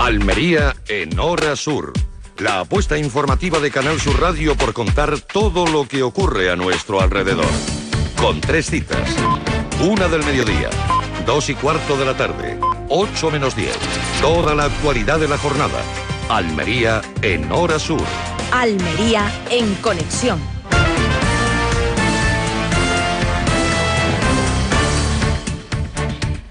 Almería en Hora Sur. La apuesta informativa de Canal Sur Radio por contar todo lo que ocurre a nuestro alrededor. Con 3 citas. 1 del mediodía, 2:15 de la tarde, 8 menos 10. Toda la actualidad de la jornada. Almería en Hora Sur. Almería en conexión.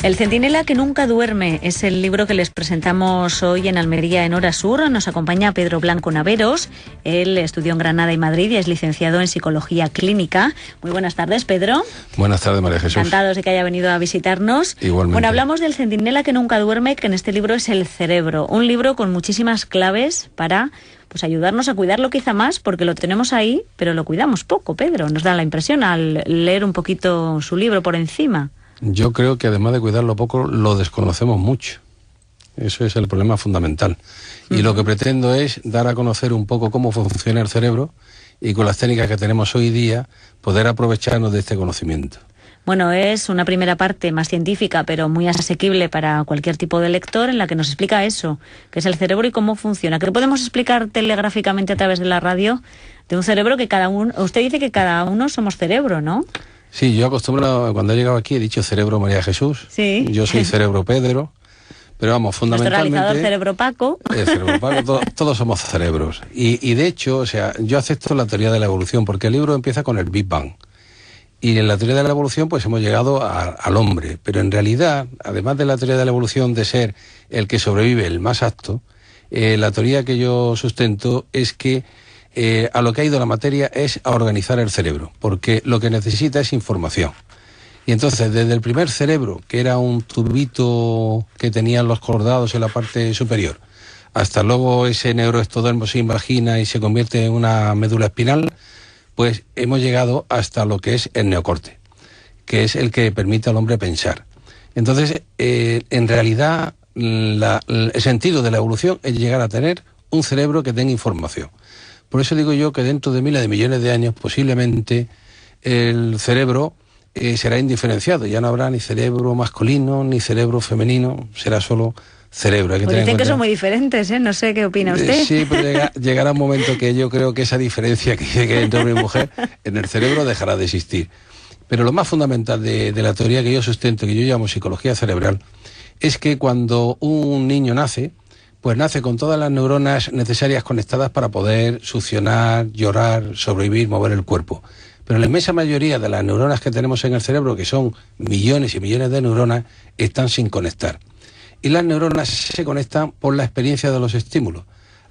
El centinela que nunca duerme es el libro que les presentamos hoy en Almería en Hora Sur. Nos acompaña Pedro Blanco Naveros. Él estudió en Granada y Madrid y es licenciado en Psicología Clínica. Muy buenas tardes, Pedro. Buenas tardes, María Jesús. Encantados de que haya venido a visitarnos. Igualmente. Bueno, hablamos del centinela que nunca duerme, que en este libro es el cerebro. Un libro con muchísimas claves para ayudarnos a cuidarlo quizá más, porque lo tenemos ahí, pero lo cuidamos poco, Pedro. Nos da la impresión al leer un poquito su libro por encima. Yo creo que además de cuidarlo poco, lo desconocemos mucho. Eso es el problema fundamental. Y lo que pretendo es dar a conocer un poco cómo funciona el cerebro y con las técnicas que tenemos hoy día poder aprovecharnos de este conocimiento. Bueno, es una primera parte más científica, pero muy asequible para cualquier tipo de lector, en la que nos explica eso, qué es el cerebro y cómo funciona. ¿Qué podemos explicar telegráficamente a través de la radio de un cerebro que cada uno... Usted dice que cada uno somos cerebro, ¿no? Sí, yo acostumbro, cuando he llegado aquí he dicho cerebro María Jesús. Sí. Yo soy cerebro Pedro, pero vamos, fundamentalmente... Nuestro realizador cerebro Paco. Cerebro Paco, todos somos cerebros. Y de hecho, o sea, yo acepto la teoría de la evolución, porque el libro empieza con el Big Bang. Y en la teoría de la evolución pues hemos llegado al hombre, pero en realidad, además de la teoría de la evolución de ser el que sobrevive, el más apto, la teoría que yo sustento es que a lo que ha ido la materia es a organizar el cerebro, porque lo que necesita es información. Y entonces, desde el primer cerebro, que era un tubito que tenían los cordados en la parte superior, hasta luego ese neuroectodermo se invagina y se convierte en una médula espinal, pues hemos llegado hasta lo que es el neocorte, que es el que permite al hombre pensar. Entonces, en realidad, el sentido de la evolución es llegar a tener un cerebro que tenga información. Por eso digo yo que dentro de miles de millones de años, posiblemente, el cerebro será indiferenciado. Ya no habrá ni cerebro masculino, ni cerebro femenino, será solo cerebro. Hay que pues dicen que son muy diferentes, ¿eh? No sé qué opina usted. Sí, pero llegará un momento que yo creo que esa diferencia que hay entre hombre y mujer en el cerebro dejará de existir. Pero lo más fundamental de la teoría que yo sustento, que yo llamo psicología cerebral, es que cuando un niño nace, pues nace con todas las neuronas necesarias conectadas para poder succionar, llorar, sobrevivir, mover el cuerpo. Pero la inmensa mayoría de las neuronas que tenemos en el cerebro, que son millones y millones de neuronas, están sin conectar. Y las neuronas se conectan por la experiencia de los estímulos.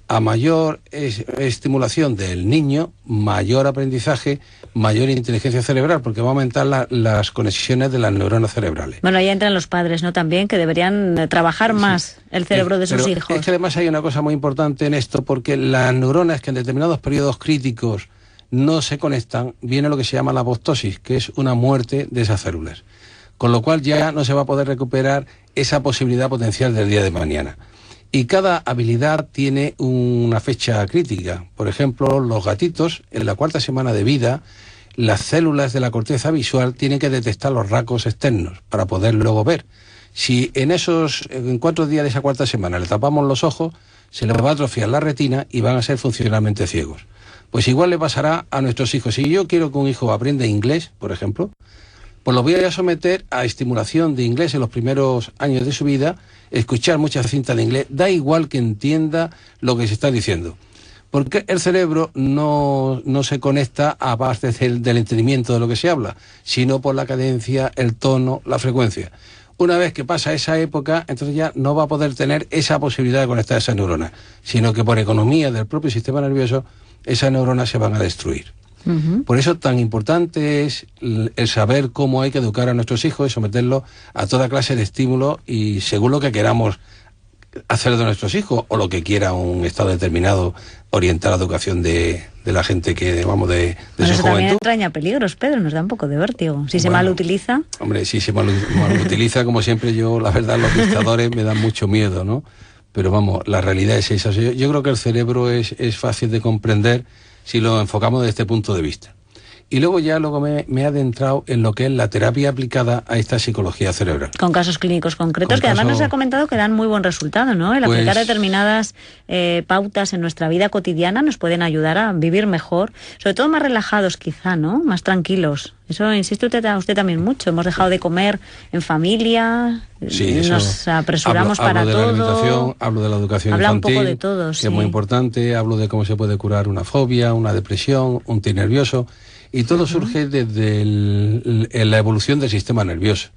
A mayor estimulación del niño, mayor aprendizaje, mayor inteligencia cerebral, porque va a aumentar las conexiones de las neuronas cerebrales. Bueno, ahí entran los padres, ¿no? También, que deberían trabajar más el cerebro de sus hijos. Es que además hay una cosa muy importante en esto, porque las neuronas que en determinados periodos críticos no se conectan, viene lo que se llama la apoptosis, que es una muerte de esas células. Con lo cual ya no se va a poder recuperar esa posibilidad potencial del día de mañana. Y cada habilidad tiene una fecha crítica. Por ejemplo, los gatitos, en la 4ª semana de vida, las células de la corteza visual tienen que detectar los rasgos externos para poder luego ver. Si en 4 días de esa 4ª semana le tapamos los ojos, se les va a atrofiar la retina y van a ser funcionalmente ciegos. Pues igual le pasará a nuestros hijos. Si yo quiero que un hijo aprenda inglés, por ejemplo, pues los voy a someter a estimulación de inglés en los primeros años de su vida, escuchar muchas cintas de inglés, da igual que entienda lo que se está diciendo. Porque el cerebro no se conecta a base del entendimiento de lo que se habla, sino por la cadencia, el tono, la frecuencia. Una vez que pasa esa época, entonces ya no va a poder tener esa posibilidad de conectar esas neuronas, sino que por economía del propio sistema nervioso, esas neuronas se van a destruir. Por eso tan importante es el saber cómo hay que educar a nuestros hijos y someterlos a toda clase de estímulos y según lo que queramos hacer de nuestros hijos o lo que quiera un estado determinado orientar la educación de la gente que, vamos, de su juventud. También entraña peligros, Pedro, nos da un poco de vértigo. Si se mal utiliza. Hombre, si se mal utiliza, como siempre yo, la verdad, los dictadores me dan mucho miedo, ¿no? Pero vamos, la realidad es esa. Yo creo que el cerebro es fácil de comprender si lo enfocamos desde este punto de vista. Y luego me he adentrado en lo que es la terapia aplicada a esta psicología cerebral. Con casos clínicos concretos, que además nos ha comentado que dan muy buen resultado, ¿no? El aplicar determinadas pautas en nuestra vida cotidiana nos pueden ayudar a vivir mejor, sobre todo más relajados quizá, ¿no? Más tranquilos. Eso insiste usted también mucho. Hemos dejado de comer en familia, sí, nos apresuramos para todo. Hablo de la alimentación, hablo de la educación infantil, un poco de todo, que es muy importante, hablo de cómo se puede curar una fobia, una depresión, un tic nervioso, y todo surge desde la evolución del sistema nervioso.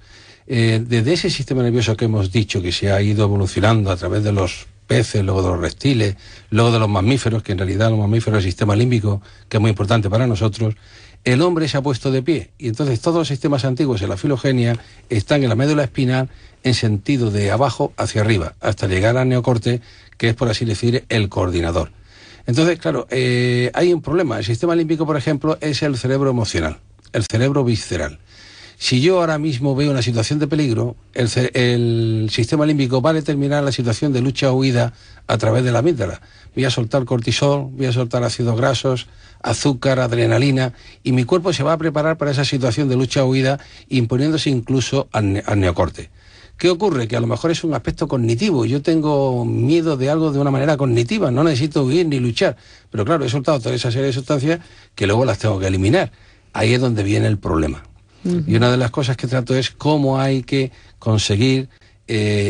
Desde ese sistema nervioso que hemos dicho que se ha ido evolucionando a través de los peces, luego de los reptiles, luego de los mamíferos, que en realidad los mamíferos es el sistema límbico, que es muy importante para nosotros, el hombre se ha puesto de pie, y entonces todos los sistemas antiguos en la filogenia están en la médula espinal en sentido de abajo hacia arriba, hasta llegar al neocorte, que es, por así decir, el coordinador. Entonces, claro, hay un problema. El sistema límbico, por ejemplo, es el cerebro emocional, el cerebro visceral. Si yo ahora mismo veo una situación de peligro, el sistema límbico va a determinar la situación de lucha o huida a través de la amígdala. Voy a soltar cortisol, voy a soltar ácidos grasos, azúcar, adrenalina, y mi cuerpo se va a preparar para esa situación de lucha o huida, imponiéndose incluso al neocorte. ¿Qué ocurre? Que a lo mejor es un aspecto cognitivo. Yo tengo miedo de algo de una manera cognitiva, no necesito huir ni luchar. Pero claro, he soltado toda esa serie de sustancias que luego las tengo que eliminar. Ahí es donde viene el problema. Y una de las cosas que trato es cómo hay que conseguir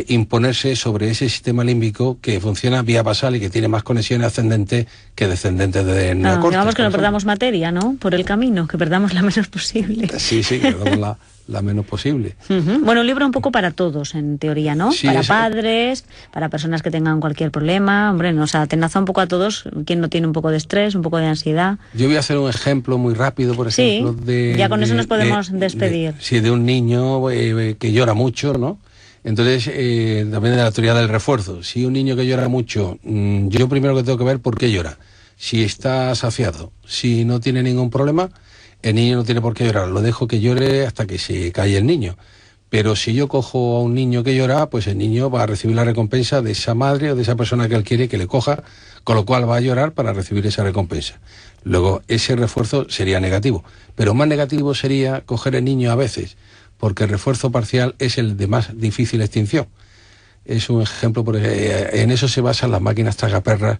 imponerse sobre ese sistema límbico que funciona vía basal y que tiene más conexiones ascendentes que descendentes de neocorte. Digamos que no perdamos materia, ¿no? Por el camino, que perdamos la menos posible. Sí, que perdamos la menos posible. Bueno, un libro un poco para todos, en teoría, ¿no? Sí, para padres, para personas que tengan cualquier problema. Hombre, nos atenaza un poco a todos. ¿Quién no tiene un poco de estrés, un poco de ansiedad? Yo voy a hacer un ejemplo muy rápido, por ejemplo. Ya con eso nos podemos despedir. De un niño que llora mucho, ¿no? Entonces, también de la teoría del refuerzo. Si un niño que llora mucho, yo primero que tengo que ver por qué llora. Si está saciado, si no tiene ningún problema, el niño no tiene por qué llorar. Lo dejo que llore hasta que se calle el niño. Pero si yo cojo a un niño que llora, pues el niño va a recibir la recompensa de esa madre o de esa persona que él quiere que le coja, con lo cual va a llorar para recibir esa recompensa. Luego, ese refuerzo sería negativo. Pero más negativo sería coger el niño a veces, porque el refuerzo parcial es el de más difícil extinción. Es un ejemplo, porque en eso se basan las máquinas tragaperras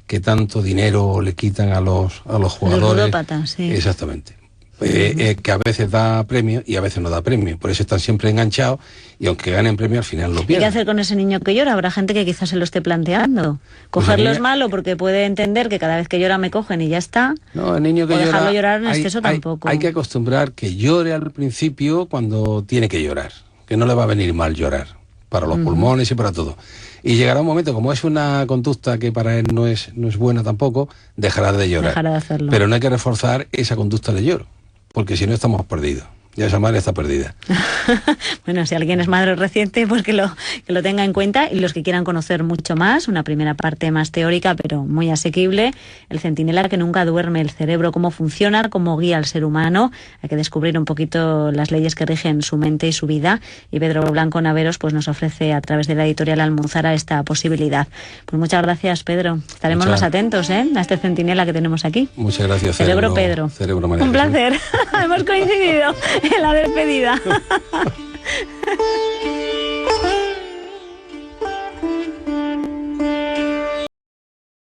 que tanto dinero le quitan a los jugadores. Los ludópatas, sí. Exactamente. Que a veces da premio y a veces no da premio. Por eso están siempre enganchados y aunque ganen premio al final lo pierden. ¿Qué hacer con ese niño que llora? Habrá gente que quizás se lo esté planteando. Cogerlo es malo porque puede entender que cada vez que llora me cogen y ya está. No, el niño que o llora... dejarlo llorar en exceso tampoco. Hay que acostumbrar que llore al principio cuando tiene que llorar. Que no le va a venir mal llorar. Para los pulmones y para todo. Y llegará un momento, como es una conducta que para él no es buena tampoco, dejará de llorar. Dejará de hacerlo. Pero no hay que reforzar esa conducta de lloro. Porque si no estamos perdidos. Ya esa madre está perdida. Bueno, si alguien es madre reciente, pues que lo tenga en cuenta. Y los que quieran conocer mucho más, una primera parte más teórica, pero muy asequible, El centinela que nunca duerme, el cerebro, cómo funciona, cómo guía al ser humano. Hay que descubrir un poquito las leyes que rigen su mente y su vida. Y Pedro Blanco Naveros pues nos ofrece a través de la editorial Almunzara esta posibilidad. Pues muchas gracias, Pedro. Estaremos más atentos a este centinela que tenemos aquí. Muchas gracias, Cerebro Pedro. Cerebro María. Un placer. Hemos coincidido en la despedida.